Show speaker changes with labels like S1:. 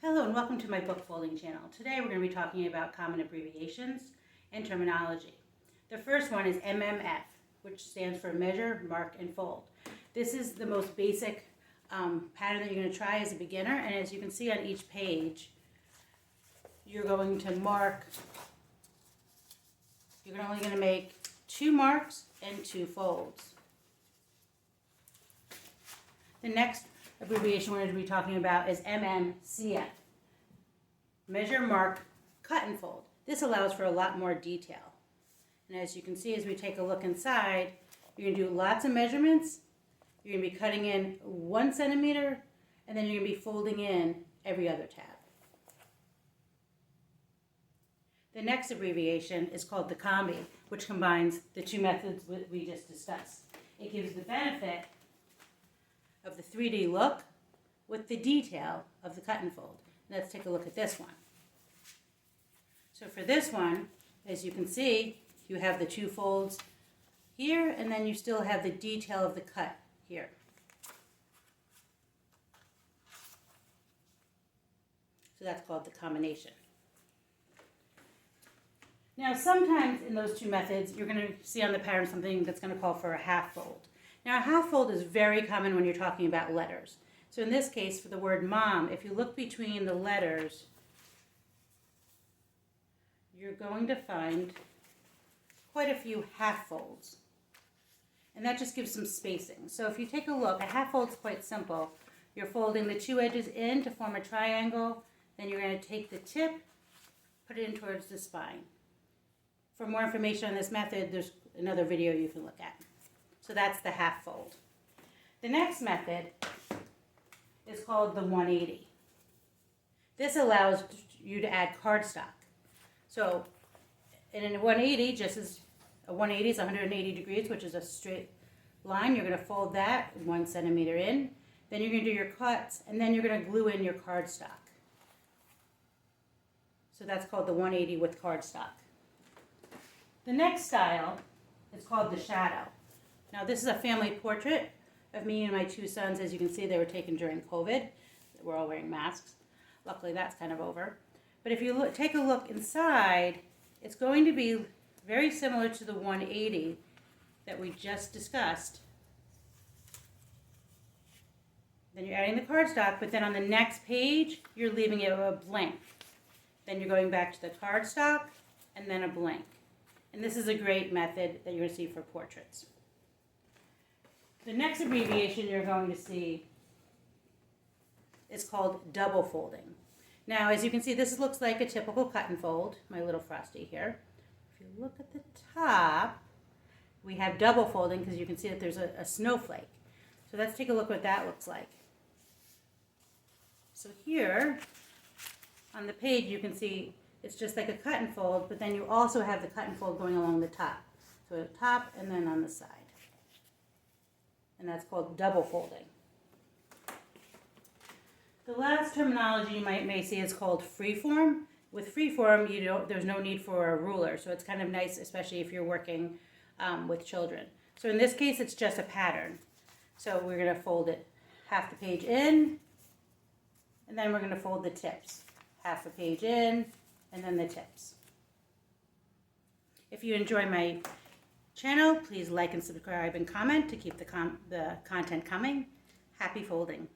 S1: Hello and welcome to my book folding channel. Today we're going to be talking about common abbreviations and terminology. The first one is MMF, which stands for Measure, Mark, and Fold. This is the most basic pattern that you're going to try as a beginner, and as you can see on each page, you're going to mark, you're only going to make 2 marks and 2 folds. The next abbreviation we're going to be talking about is MMCF, Measure, Mark, Cut, and Fold. This allows for a lot more detail. And as you can see, as we take a look inside, you're going to do lots of measurements. You're going to be cutting in 1 centimeter, and then you're going to be folding in every other tab. The next abbreviation is called the Combi, which combines the 2 methods we just discussed. It gives the benefit of the 3D look with the detail of the cut and fold. Let's take a look at this one. So for this one, as you can see, you have the 2 folds here, and then you still have the detail of the cut here. So that's called the combination. Now sometimes in those 2 methods, you're going to see on the pattern something that's going to call for a half fold. Now, a half fold is very common when you're talking about letters. So in this case, for the word mom, if you look between the letters, you're going to find quite a few half folds. And that just gives some spacing. So if you take a look, a half fold is quite simple. You're folding the 2 edges in to form a triangle. Then you're going to take the tip, put it in towards the spine. For more information on this method, there's another video you can look at. So that's the half fold. The next method is called the 180. This allows you to add cardstock. So in a 180, just as a 180 is 180 degrees, which is a straight line, you're going to fold that 1 centimeter in. Then you're going to do your cuts, and then you're going to glue in your cardstock. So that's called the 180 with cardstock. The next style is called the shadow. Now this is a family portrait of me and my 2 sons. As you can see, they were taken during COVID. We're all wearing masks. Luckily that's kind of over. But if you take a look inside, it's going to be very similar to the 180 that we just discussed. Then you're adding the cardstock, but then on the next page, you're leaving it a blank. Then you're going back to the cardstock and then a blank. And this is a great method that you're going to see for portraits. The next abbreviation you're going to see is called double folding. Now, as you can see, this looks like a typical cut and fold, my little Frosty here. If you look at the top, we have double folding because you can see that there's a snowflake. So let's take a look what that looks like. So here on the page you can see it's just like a cut and fold, but then you also have the cut and fold going along the top. So the top and then on the side. And that's called double folding. The last terminology you may see is called freeform. With freeform, there's no need for a ruler, so it's kind of nice, especially if you're working with children. So in this case, it's just a pattern. So we're going to fold it half the page in, and then we're going to fold the tips. Half a page in, and then the tips. If you enjoy my channel, please like and subscribe and comment to keep the content coming. Happy folding.